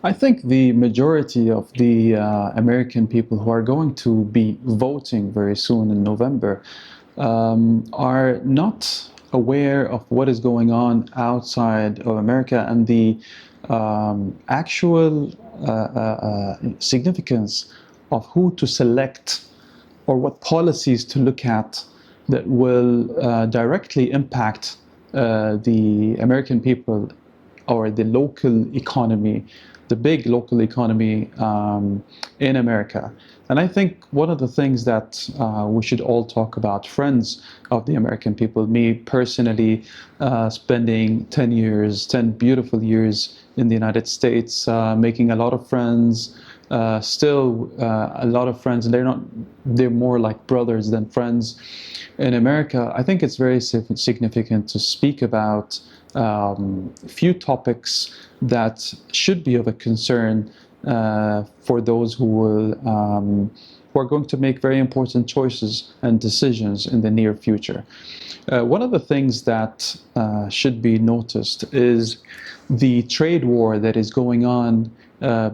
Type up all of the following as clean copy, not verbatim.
I think the majority of the American people who are going to be voting very soon in November are not aware of what is going on outside of America and the actual significance of who to select or what policies to look at that will directly impact the American people or the local economy, the big local economy in America. And I think one of the things that we should all talk about, friends of the American people, me personally spending 10 years, 10 beautiful years in the United States, making a lot of friends, still a lot of friends, and they're more like brothers than friends. In America, I think it's very significant to speak about a few topics that should be of a concern for those who are going to make very important choices and decisions in the near future. One of the things that should be noticed is the trade war that is going on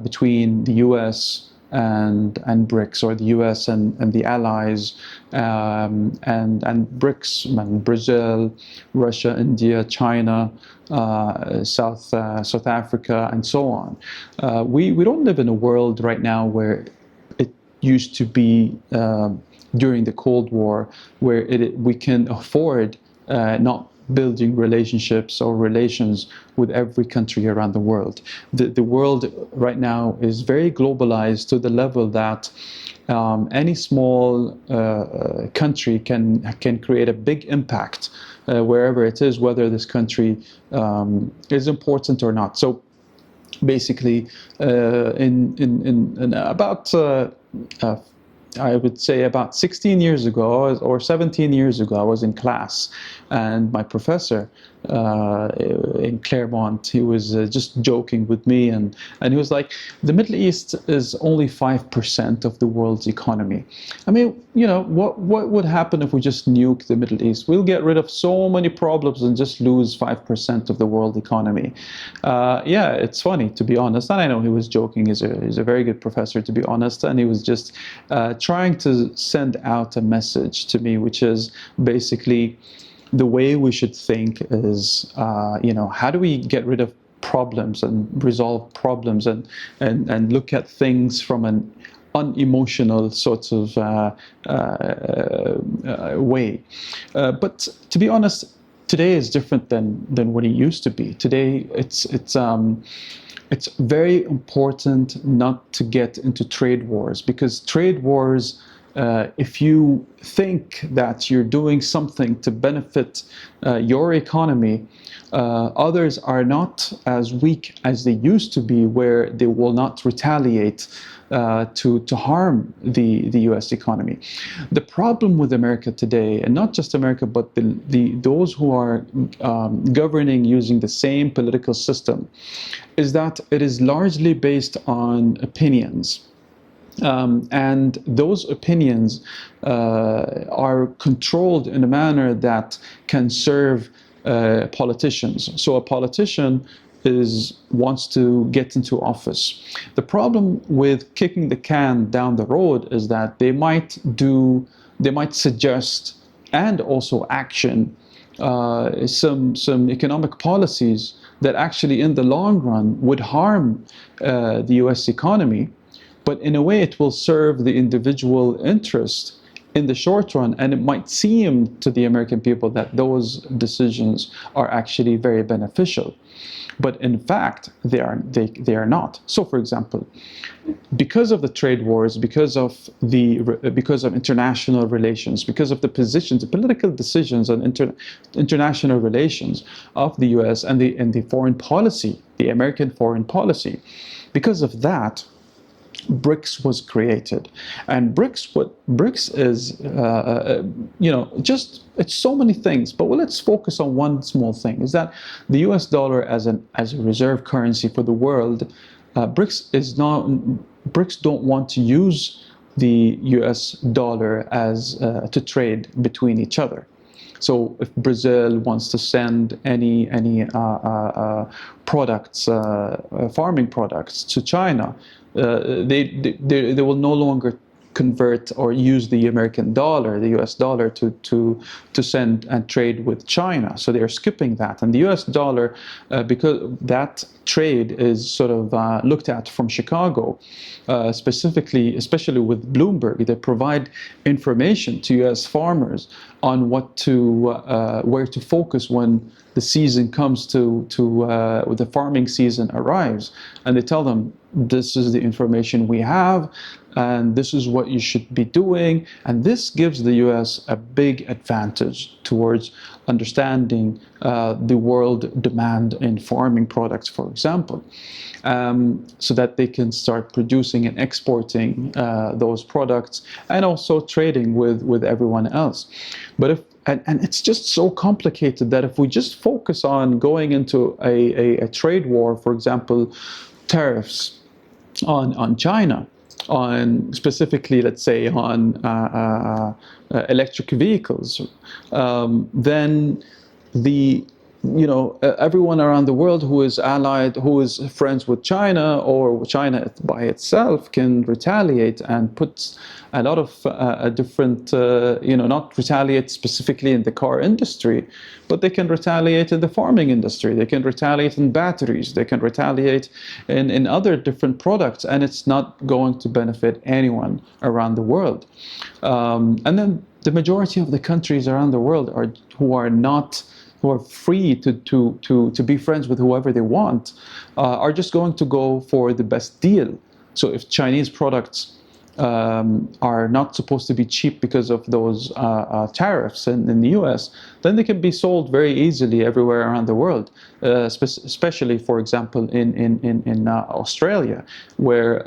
between the US and BRICS, or the US and the allies, and BRICS, and Brazil, Russia, India, China, South Africa, and so on. We don't live in a world right now where it used to be during the Cold War, where we can afford not building relationships or relations with every country around the world. The world right now is very globalized to the level that any small country can create a big impact wherever it is, whether this country is important or not. So basically, in about I would say about 16 years ago or 17 years ago, I was in class, and my professor in Claremont, he was just joking with me, and he was like, the Middle East is only 5% of the world's economy. I mean, you know, what would happen if we just nuke the Middle East? We'll get rid of so many problems and just lose 5% of the world economy. Yeah, it's funny, to be honest, and I know he was joking. He's a very good professor, to be honest, and he was just trying to send out a message to me, which is basically the way we should think is, you know, how do we get rid of problems and resolve problems and look at things from an unemotional sort of way. But to be honest, today is different than what it used to be. Today, it's very important not to get into trade wars, because trade wars, if you think that you're doing something to benefit your economy, others are not as weak as they used to be, where they will not retaliate to harm the US economy. The problem with America today, and not just America, but those who are governing using the same political system, is that it is largely based on opinions. And those opinions are controlled in a manner that can serve politicians. So a politician wants to get into office. The problem with kicking the can down the road is that they might suggest and also action some economic policies that actually in the long run would harm the US economy, but in a way it will serve the individual interest in the short run, and it might seem to the American people that those decisions are actually very beneficial. But in fact, they are not. So, for example, because of the trade wars, because of international relations, because of the positions, the political decisions on international relations of the U.S. and the foreign policy, the American foreign policy, because of that, BRICS was created. And BRICS is, you know, just, it's so many things, but let's focus on one small thing, is that the US dollar as a reserve currency for the world, BRICS don't want to use the US dollar as to trade between each other. So if Brazil wants to send any products, farming products to China, they will no longer convert or use the American dollar, the US dollar, to send and trade with China. So they're skipping that. And the US dollar, because that trade is sort of looked at from Chicago, specifically, especially with Bloomberg, they provide information to US farmers on what to, where to focus when the season comes to the farming season arrives. And they tell them, this is the information we have, and this is what you should be doing. And this gives the US a big advantage towards understanding the world demand in farming products, for example, so that they can start producing and exporting those products, and also trading with everyone else. But if and it's just so complicated that if we just focus on going into a trade war, for example, tariffs on China, on specifically, let's say, on electric vehicles, then the everyone around the world who is allied, who is friends with China, or China by itself, can retaliate and put a lot of different, not retaliate specifically in the car industry, but they can retaliate in the farming industry, they can retaliate in batteries, they can retaliate in other different products, and it's not going to benefit anyone around the world. And then the majority of the countries around the world who are free to be friends with whoever they want, are just going to go for the best deal. So if Chinese products are not supposed to be cheap because of those tariffs in the US, then they can be sold very easily everywhere around the world, especially, for example, in Australia, where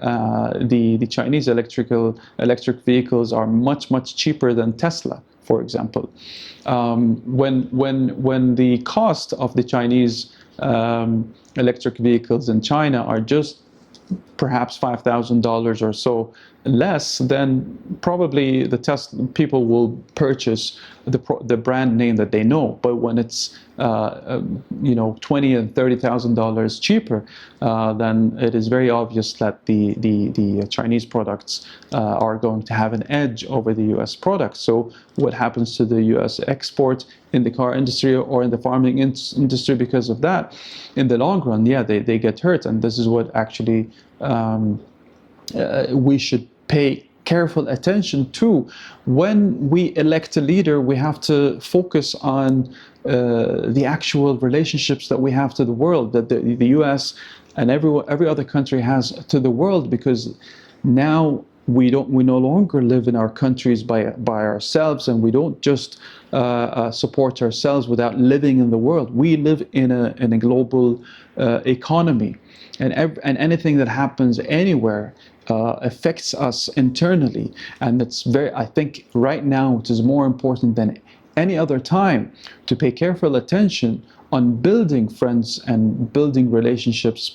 the Chinese electric vehicles are much cheaper than Tesla, for example. When the cost of the Chinese electric vehicles in China are just perhaps $5,000 or so less, then probably the people will purchase the brand name that they know. But when it's $20,000 and $30,000 cheaper, then it is very obvious that the Chinese products are going to have an edge over the US products. So what happens to the US export in the car industry or in the farming industry because of that? In the long run, yeah, they get hurt. And this is what actually we should pay careful attention to. When we elect a leader, we have to focus on the actual relationships that we have to the world, that the US and every other country has to the world, because now we no longer live in our countries by ourselves, and we don't just support ourselves without living in the world. We live in a global economy, and anything that happens anywhere affects us internally. And it's I think right now it is more important than any other time to pay careful attention on building friends and building relationships,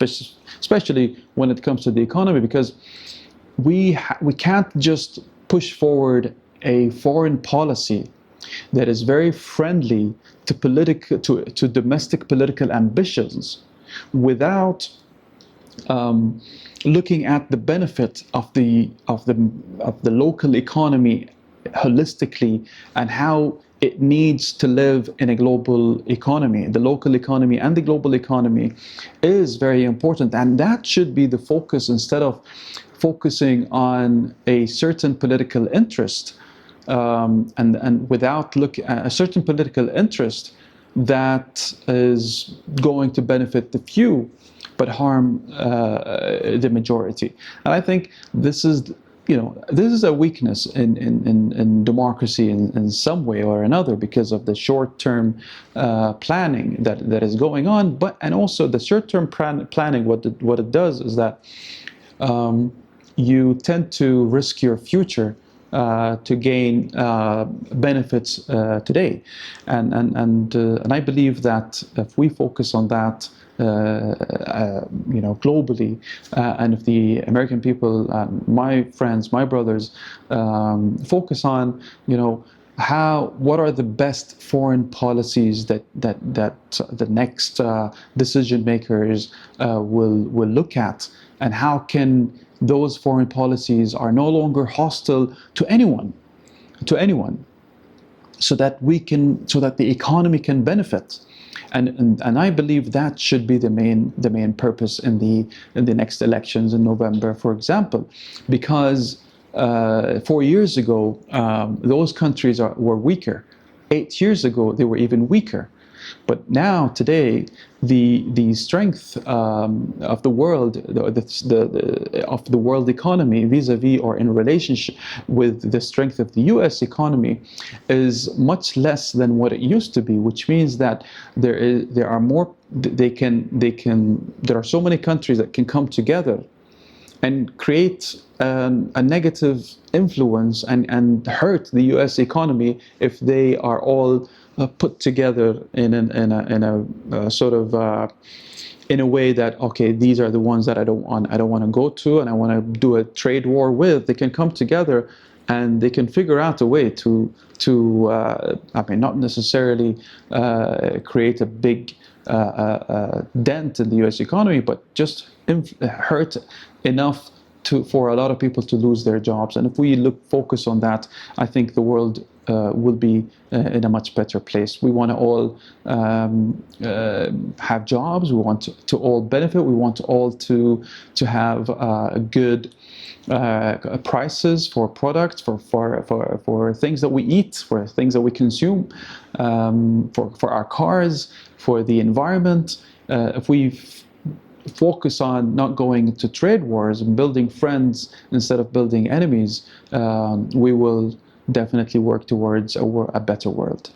especially when it comes to the economy, because we can't just push forward a foreign policy that is very friendly to domestic political ambitions without looking at the benefit of the local economy holistically, and how it needs to live in a global economy. The local economy and the global economy is very important, and that should be the focus, instead of focusing on a certain political interest, and without looking at a certain political interest that is going to benefit the few but harm the majority. And I think this is a weakness in democracy in some way or another, because of the short-term planning that is going on. And also the short-term planning, what it does is that you tend to risk your future to gain benefits today, and I believe that if we focus on that, globally, and if the American people, my friends, my brothers, focus on, what are the best foreign policies that the next decision makers will look at, and how can those foreign policies are no longer hostile to anyone, so that the economy can benefit. And I believe that should be the main purpose in the next elections in November, for example, because 4 years ago those countries were weaker. 8 years ago they were even weaker. But now, today, the strength of the world, of the world economy, vis-a-vis or in relationship with the strength of the U.S. economy, is much less than what it used to be. Which means that there are more. There are so many countries that can come together and create a negative influence and hurt the U.S. economy if they are all put together in a sort of in a way that, okay, these are the ones that I don't want to go to and I want to do a trade war with. They can come together and they can figure out a way to I mean, not necessarily create a big dent in the U.S. economy, but just hurt enough for a lot of people to lose their jobs. And if we focus on that, I think the world will be in a much better place. We want to all have jobs. We want to all benefit. We want all to have good prices for products, for things that we eat, for things that we consume, for our cars, for the environment. If we focus on not going to trade wars and building friends instead of building enemies, we will definitely work towards a better world.